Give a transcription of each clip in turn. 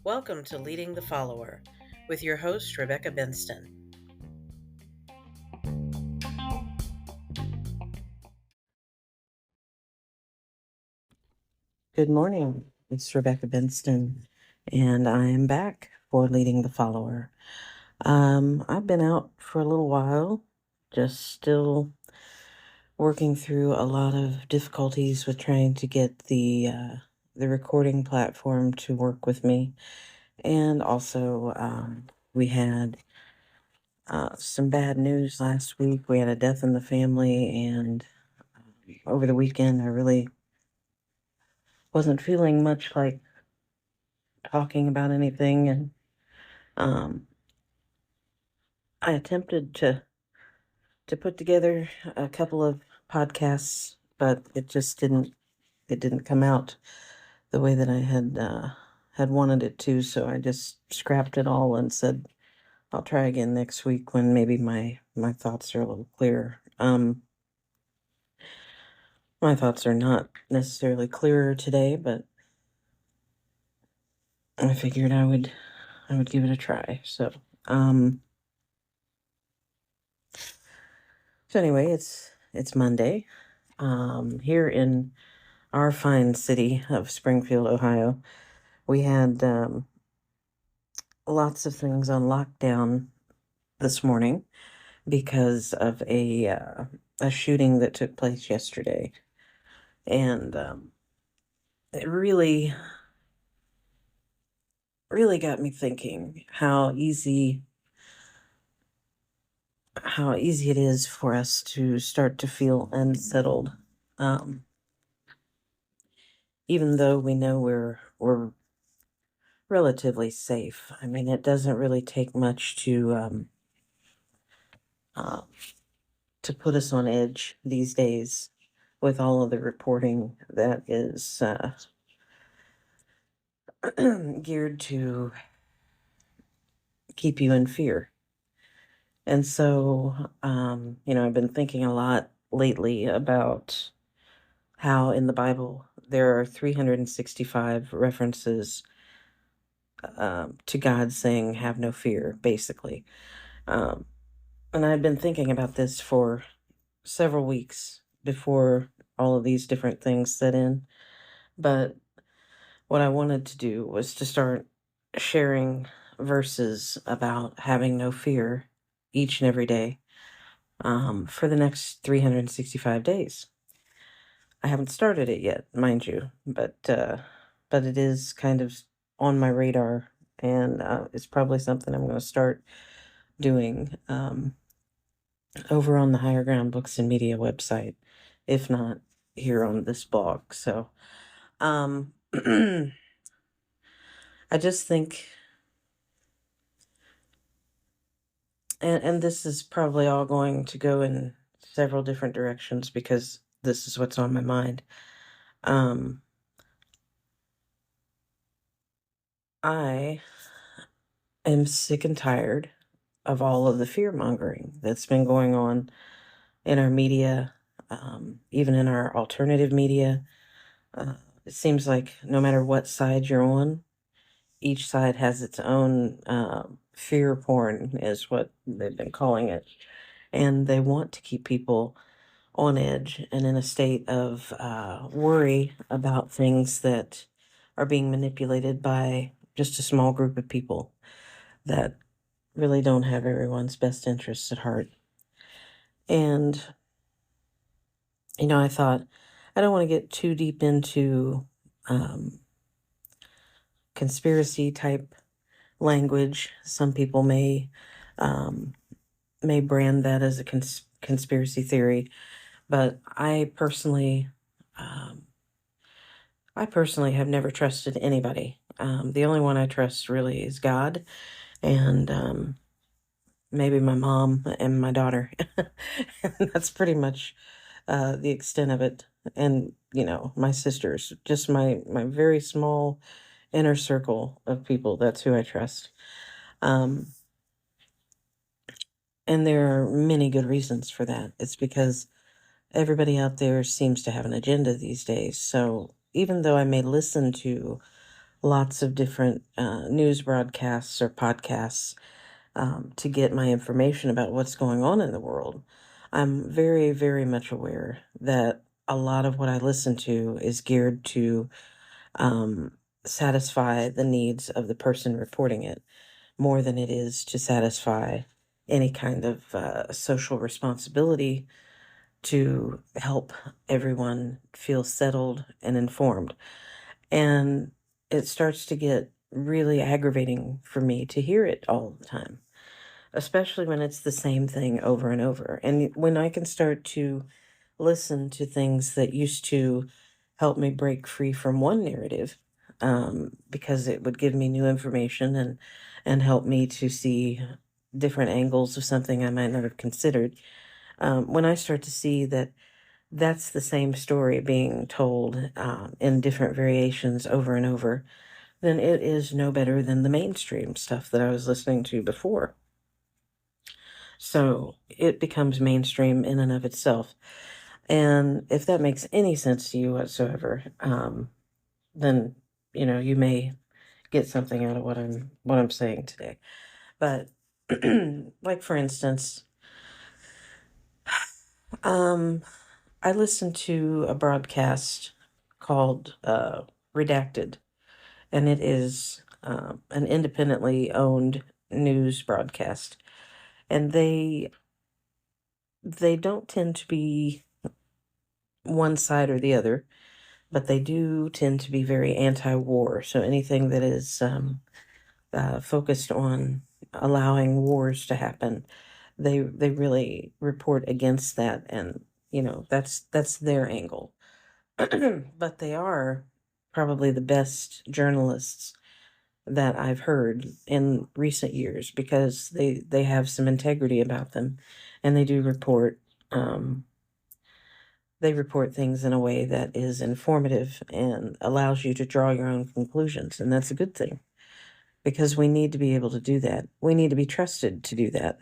Welcome to Leading the Follower with your host, Rebecca Benston. Good morning. It's Rebecca Benston, and I am back for Leading the Follower. I've been out for a little while, just still working through a lot of difficulties with trying to get the recording platform to work with me. And also, we had some bad news last week. We had a death in the family, and over the weekend, I really wasn't feeling much like talking about anything. And I attempted to put together a couple of podcasts, but it just didn't come out the way that I had wanted it to. So I just scrapped it all and said I'll try again next week when maybe my thoughts are a little clearer. My thoughts are not necessarily clearer today, but I figured I would give it a try. So anyway, it's Monday. Here in our fine city of Springfield, Ohio, we had lots of things on lockdown this morning because of a shooting that took place yesterday, and it really got me thinking how easy it is for us to start to feel unsettled, even though we know we're relatively safe. I mean, it doesn't really take much to put us on edge these days with all of the reporting that is geared to keep you in fear. And so, I've been thinking a lot lately about how in the Bible there are 365 references to God saying, have no fear, basically. And I've been thinking about this for several weeks before all of these different things set in. But what I wanted to do was to start sharing verses about having no fear each and every day for the next 365 days. I haven't started it yet, mind you, but it is kind of on my radar, and it's probably something I'm going to start doing over on the Higher Ground Books and Media website, if not here on this blog. So I just think, and this is probably all going to go in several different directions because this is what's on my mind. I am sick and tired of all of the fear mongering that's been going on in our media, even in our alternative media. It seems like no matter what side you're on, each side has its own fear porn, is what they've been calling it. And they want to keep people on edge and in a state of worry about things that are being manipulated by just a small group of people that really don't have everyone's best interests at heart. And, I thought, I don't want to get too deep into conspiracy type language. Some people may brand that as a conspiracy theory, but I personally have never trusted anybody. The only one I trust really is God, and maybe my mom and my daughter. And that's pretty much the extent of it. And my sisters, just my very small inner circle of people. That's who I trust. And there are many good reasons for that. It's because everybody out there seems to have an agenda these days. So even though I may listen to lots of different news broadcasts or podcasts to get my information about what's going on in the world. I'm very, very much aware that a lot of what I listen to is geared to um, satisfy the needs of the person reporting it more than it is to satisfy any kind of social responsibility to help everyone feel settled and informed. And it starts to get really aggravating for me to hear it all the time, especially when it's the same thing over and over. And when I can start to listen to things that used to help me break free from one narrative, because it would give me new information and help me to see different angles of something I might not have considered. When I start to see that that's the same story being told in different variations over and over, then it is no better than the mainstream stuff that I was listening to before. So it becomes mainstream in and of itself. And if that makes any sense to you whatsoever, then you may get something out of what I'm saying today. But like for instance, um, I listened to a broadcast called Redacted, and it is an independently owned news broadcast, and they don't tend to be one side or the other, but they do tend to be very anti-war. So anything that is focused on allowing wars to happen, they really report against that, and that's their angle. But they are probably the best journalists that I've heard in recent years because they have some integrity about them, and they do report. They report things in a way that is informative and allows you to draw your own conclusions, and that's a good thing because we need to be able to do that. We need to be trusted to do that.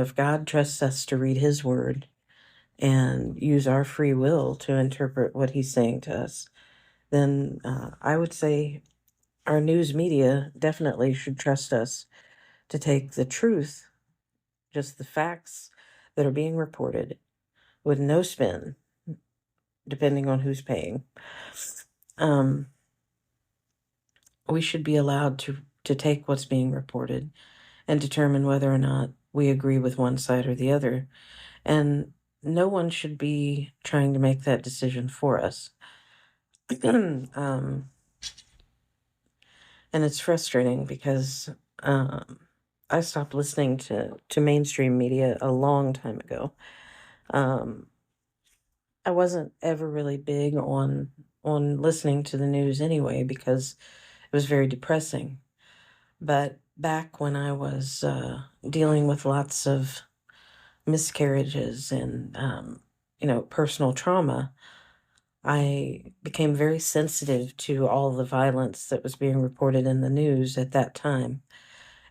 If God trusts us to read His Word and use our free will to interpret what He's saying to us, then I would say our news media definitely should trust us to take the truth, just the facts that are being reported, with no spin, depending on who's paying. Um, we should be allowed to take what's being reported and determine whether or not we agree with one side or the other. And no one should be trying to make that decision for us. um, and it's frustrating because I stopped listening to mainstream media a long time ago. Um, I wasn't ever really big on listening to the news anyway because it was very depressing. But back when I was dealing with lots of miscarriages and personal trauma, I became very sensitive to all the violence that was being reported in the news at that time,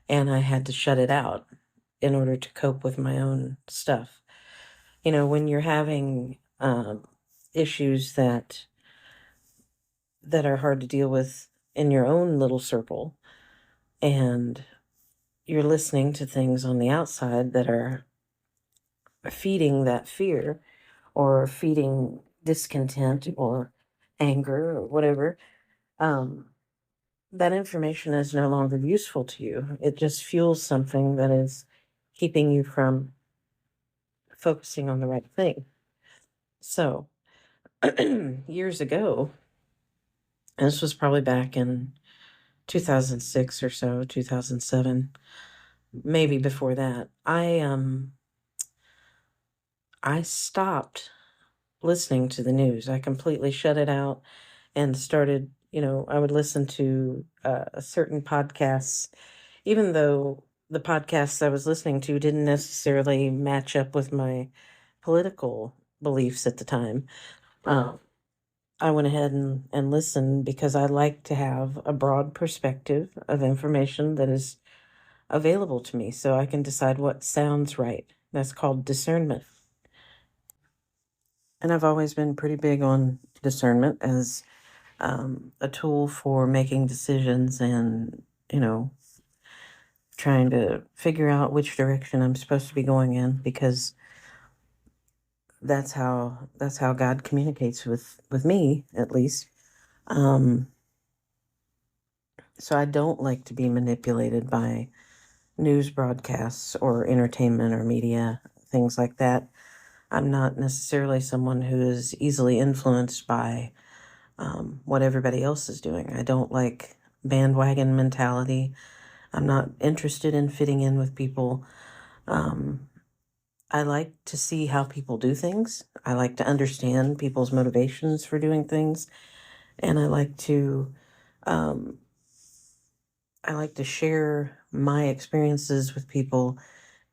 and I had to shut it out in order to cope with my own stuff. When you're having issues that are hard to deal with in your own little circle, and you're listening to things on the outside that are feeding that fear or feeding discontent or anger or whatever, um, that information is no longer useful to you. It just fuels something that is keeping you from focusing on the right thing. So, years ago, and this was probably back in 2006 or so, 2007, maybe before that, I stopped listening to the news. I completely shut it out and started, I would listen to certain podcasts, even though the podcasts I was listening to didn't necessarily match up with my political beliefs at the time. Um, I went ahead and listened because I like to have a broad perspective of information that is available to me so I can decide what sounds right. That's called discernment. And I've always been pretty big on discernment, as a tool for making decisions and, trying to figure out which direction I'm supposed to be going in, because that's how God communicates with me, at least. Um, so I don't like to be manipulated by news broadcasts or entertainment or media, things like that. I'm not necessarily someone who is easily influenced by what everybody else is doing. I don't like bandwagon mentality. I'm not interested in fitting in with people. Um, I like to see how people do things. I like to understand people's motivations for doing things, and um, I like to share my experiences with people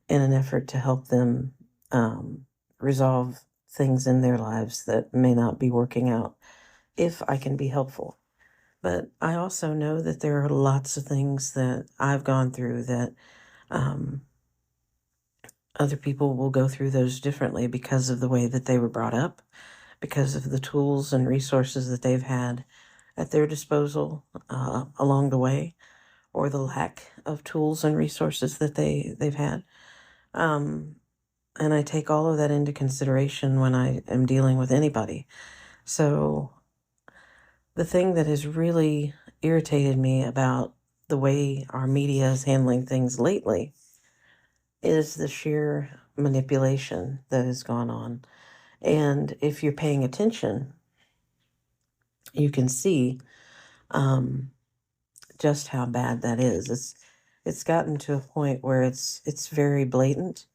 in an effort to help them um, resolve things in their lives that may not be working out, if I can be helpful. But I also know that there are lots of things that I've gone through that um, other people will go through those differently because of the way that they were brought up, because of the tools and resources that they've had at their disposal along the way, or the lack of tools and resources that they've had. Um, and I take all of that into consideration when I am dealing with anybody. So the thing that has really irritated me about the way our media is handling things lately is the sheer manipulation that has gone on. And if you're paying attention, you can see um, just how bad that is. It's gotten to a point where it's very blatant,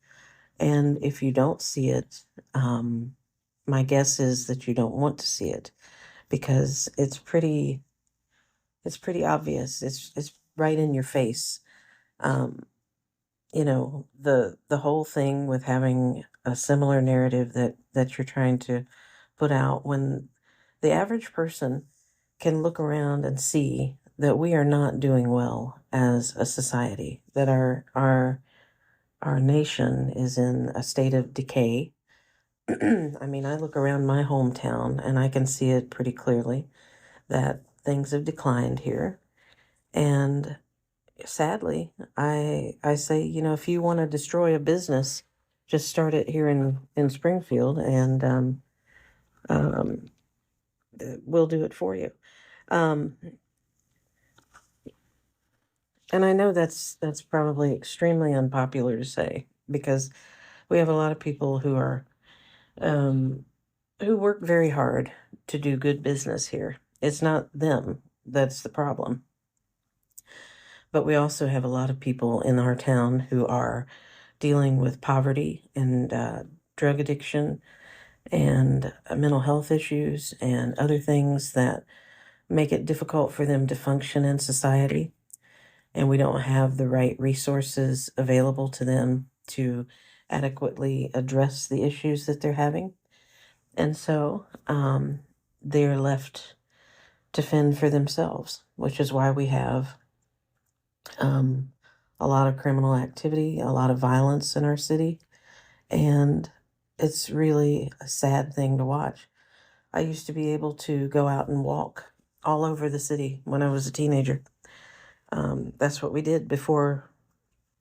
and if you don't see it, my guess is that you don't want to see it, because it's pretty obvious. It's right in your face. Um, the whole thing with having a similar narrative that you're trying to put out, when the average person can look around and see that we are not doing well as a society, that our nation is in a state of decay. I mean, I look around my hometown and I can see it pretty clearly that things have declined here. And sadly, I say, if you want to destroy a business, just start it here in Springfield, and um, we'll do it for you. Um, and I know that's probably extremely unpopular to say, because we have a lot of people um, who work very hard to do good business here. It's not them that's the problem. But we also have a lot of people in our town who are dealing with poverty and drug addiction and mental health issues and other things that make it difficult for them to function in society. And we don't have the right resources available to them to adequately address the issues that they're having. And so they're left to fend for themselves, which is why we have um, a lot of criminal activity, a lot of violence in our city, and it's really a sad thing to watch. I used to be able to go out and walk all over the city when I was a teenager. That's what we did before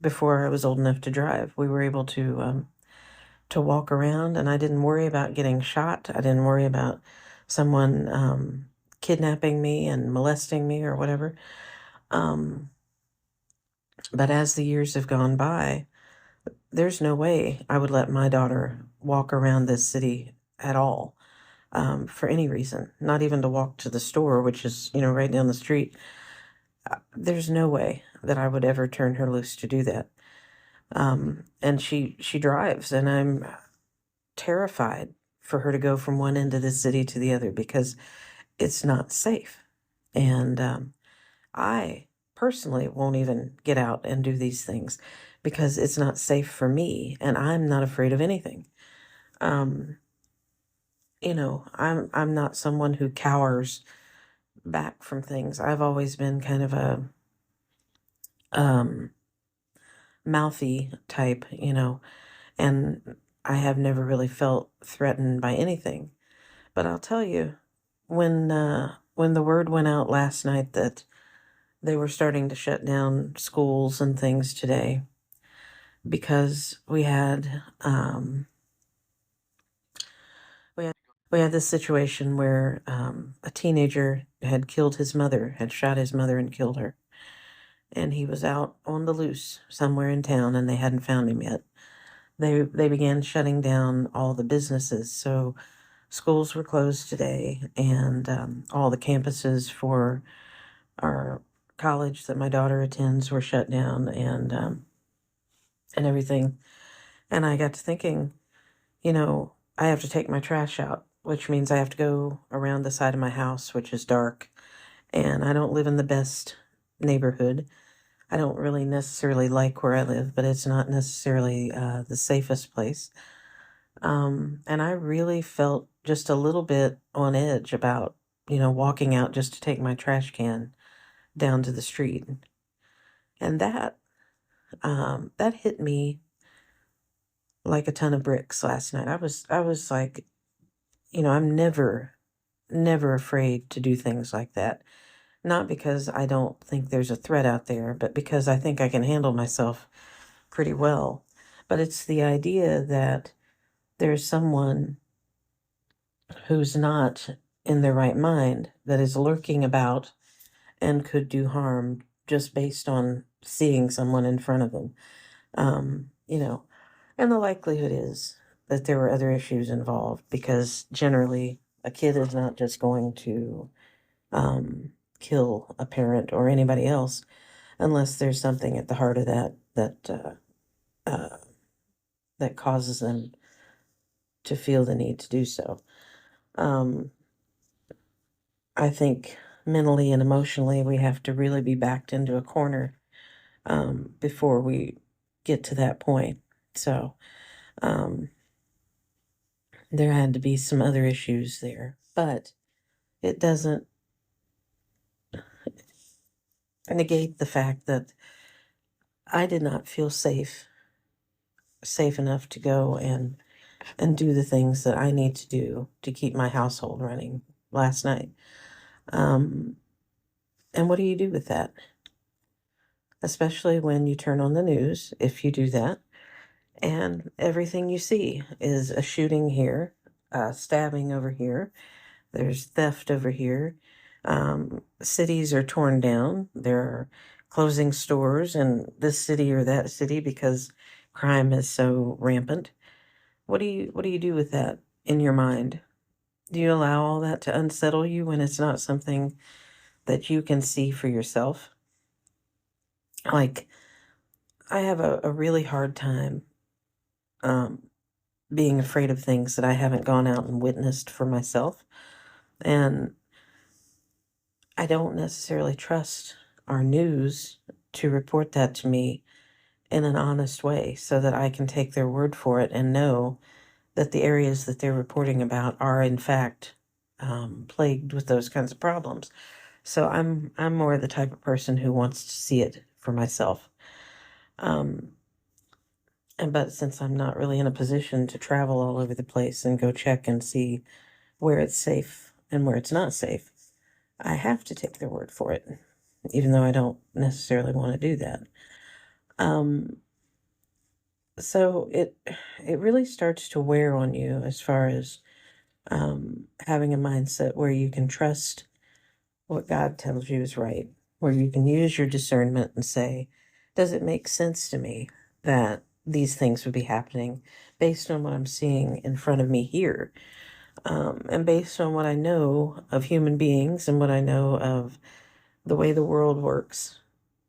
I was old enough to drive. We were able to walk around, and I didn't worry about getting shot. I didn't worry about someone kidnapping me and molesting me or whatever. Um, but as the years have gone by, there's no way I would let my daughter walk around this city at all, for any reason, not even to walk to the store, which is, right down the street. There's no way that I would ever turn her loose to do that. And she drives, and I'm terrified for her to go from one end of the city to the other, because it's not safe. And I personally won't even get out and do these things because it's not safe for me, and I'm not afraid of anything. Um, I'm not someone who cowers back from things. I've always been kind of a um, mouthy type, and I have never really felt threatened by anything. But I'll tell you, when when the word went out last night that they were starting to shut down schools and things today because we had this situation where a teenager had killed his mother, had shot his mother and killed her, and he was out on the loose somewhere in town, and they hadn't found him yet. They began shutting down all the businesses, so schools were closed today, and all the campuses for our college that my daughter attends were shut down, and everything. And I got to thinking, I have to take my trash out, which means I have to go around the side of my house, which is dark, and I don't live in the best neighborhood. I don't really necessarily like where I live, but it's not necessarily the safest place. And I really felt just a little bit on edge about, walking out just to take my trash can down to the street. And that hit me like a ton of bricks last night. I was like, I'm never afraid to do things like that. Not because I don't think there's a threat out there, but because I think I can handle myself pretty well. But it's the idea that there's someone who's not in their right mind that is lurking about and could do harm just based on seeing someone in front of them. Um, you know, and the likelihood is that there were other issues involved because generally a kid is not just going to kill a parent or anybody else unless there's something at the heart of uh, that causes them to feel the need to do so. Um, I think mentally and emotionally we have to really be backed into a corner before we get to that point. So um, there had to be some other issues there, but it doesn't negate the fact that I did not feel safe enough to go and do the things that I need to do to keep my household running last night. Um, and what do you do with that? Especially when you turn on the news, if you do that, and everything you see is a shooting here, a stabbing over here, there's theft over here. Cities are torn down. They're closing stores in this city or that city because crime is so rampant. What do you do with that in your mind? Do you allow all that to unsettle you when it's not something that you can see for yourself? Like, I have a really hard time um, being afraid of things that I haven't gone out and witnessed for myself. And I don't necessarily trust our news to report that to me in an honest way so that I can take their word for it and know that the areas that they're reporting about are in fact plagued with those kinds of problems. So I'm more the type of person who wants to see it for myself. Um, but since I'm not really in a position to travel all over the place and go check and see where it's safe and where it's not safe, I have to take their word for it, even though I don't necessarily want to do that. Um, so it really starts to wear on you as far as having a mindset where you can trust what God tells you is right, where you can use your discernment and say, does it make sense to me that these things would be happening based on what I'm seeing in front of me here? And based on what I know of human beings and what I know of the way the world works,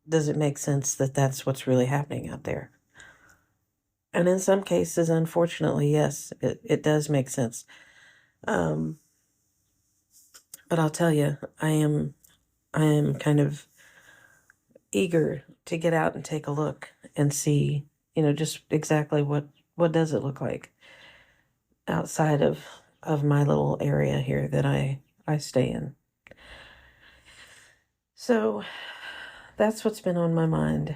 does it make sense that that's what's really happening out there? And in some cases, unfortunately, yes, it does make sense. Um, but I'll tell you, I am kind of eager to get out and take a look and see, just exactly what does it look like outside of my little area here that I stay in. So that's what's been on my mind.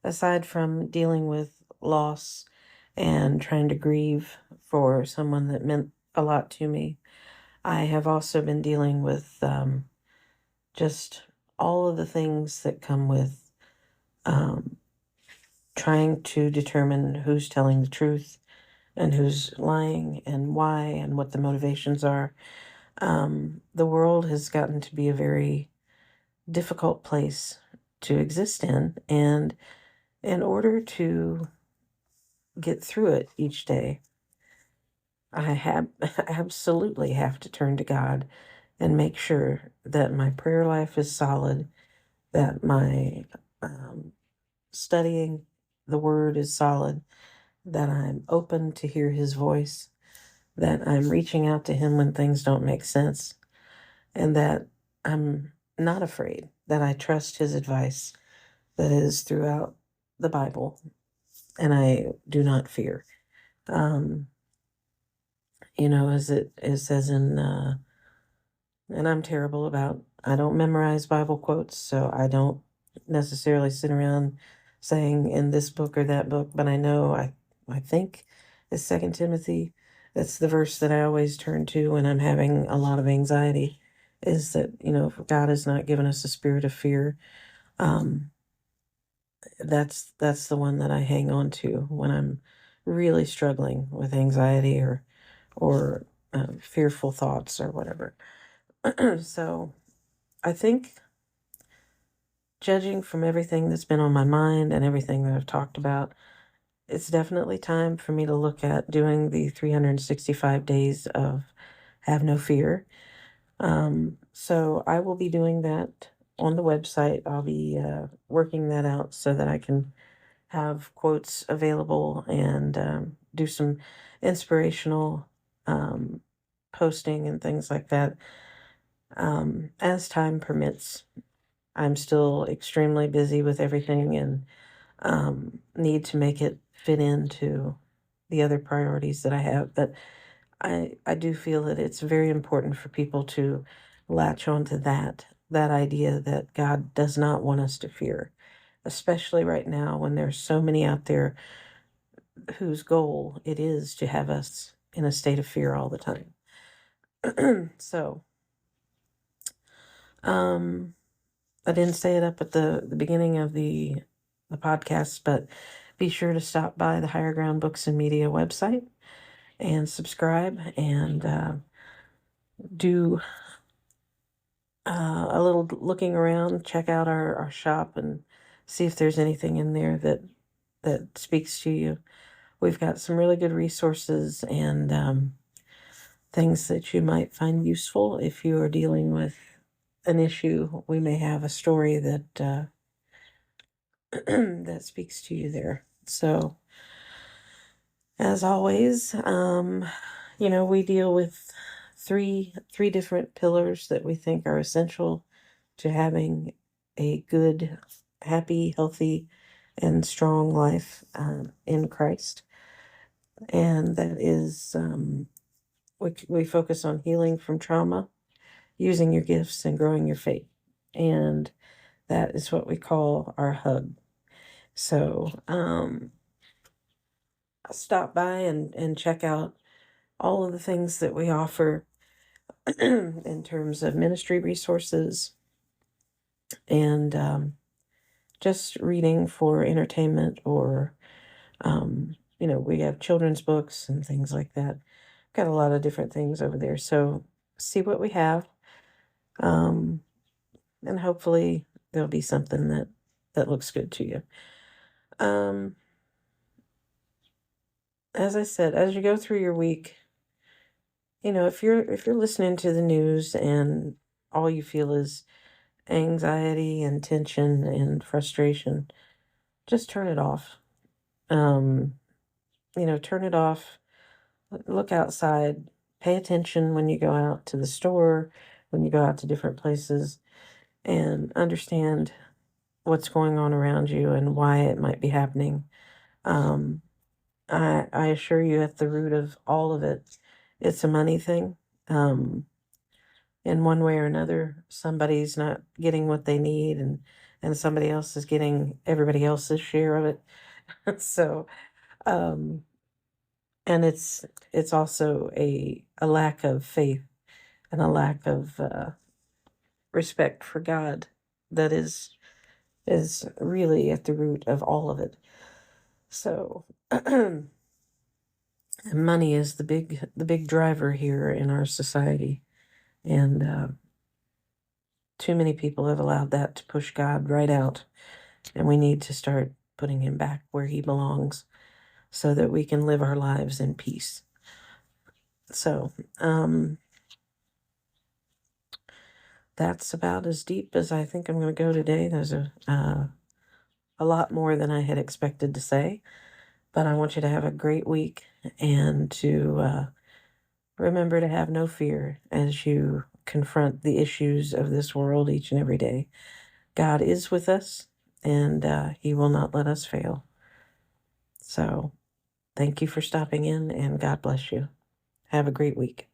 Aside from dealing with loss and trying to grieve for someone that meant a lot to me, I have also been dealing with just all of the things that come with um, trying to determine who's telling the truth and who's lying and why and what the motivations are. The world has gotten to be a very difficult place to exist in, and in order to get through it each day, I have absolutely have to turn to God and make sure that my prayer life is solid, that my um, studying the Word is solid, that I'm open to hear His voice, that I'm reaching out to Him when things don't make sense, and that I'm not afraid, that I trust His advice that is throughout the Bible, and I do not fear. Um, as it says in, and I'm terrible about, I don't memorize Bible quotes, so I don't necessarily sit around saying in this book or that book, but I know I think it's Second Timothy. That's the verse that I always turn to when I'm having a lot of anxiety, is that, God has not given us a spirit of fear. Um, that's the one that I hang on to when I'm really struggling with anxiety or fearful thoughts or whatever. So I think, judging from everything that's been on my mind and everything that I've talked about, it's definitely time for me to look at doing the 365 days of Have No Fear. So I will be doing that on the website. I'll be working that out so that I can have quotes available and do some inspirational um, posting and things like that as time permits. I'm still extremely busy with everything and need to make it fit into the other priorities that I have. But I do feel that it's very important for people to latch onto that idea that God does not want us to fear, especially right now when there's so many out there whose goal it is to have us in a state of fear all the time. So, um, I didn't say it up at the beginning of the podcast, but be sure to stop by the Higher Ground Books and Media website and subscribe and do a little looking around, check out our shop and see if there's anything in there that speaks to you. We've got some really good resources and things that you might find useful if you are dealing with an issue. We may have a story that that speaks to you there. So, as always, we deal with three different pillars that we think are essential to having a good, happy, healthy, and strong life in Christ. And that is, we focus on healing from trauma, using your gifts, and growing your faith. And that is what we call our hub. So, stop by and check out all of the things that we offer in terms of ministry resources and just reading for entertainment or, we have children's books and things like that. Got a lot of different things over there. So see what we have. And hopefully there'll be something that looks good to you. As I said, as you go through your week, if you're listening to the news and all you feel is anxiety and tension and frustration, just turn it off. Turn it off. Look outside. Pay attention when you go out to the store, when you go out to different places, and understand what's going on around you and why it might be happening. Um, I assure you, at the root of all of it, it's a money thing. In one way or another, somebody's not getting what they need, and somebody else is getting everybody else's share of it. So, um, and it's also a lack of faith and a lack of respect for God that is really at the root of all of it. So money is the big driver here in our society, and too many people have allowed that to push God right out, and we need to start putting him back where he belongs so that we can live our lives in peace. So that's about as deep as I think I'm going to go today. There's a lot more than I had expected to say, but I want you to have a great week and to remember to have no fear as you confront the issues of this world each and every day. God is with us, and he will not let us fail. So thank you for stopping in, and God bless you. Have a great week.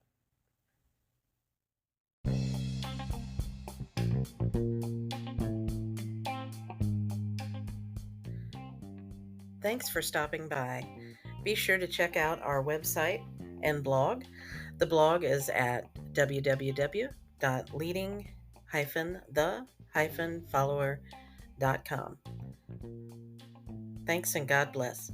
Thanks for stopping by. Be sure to check out our website and blog. The blog is at www.leading-the-follower.com. Thanks and God bless.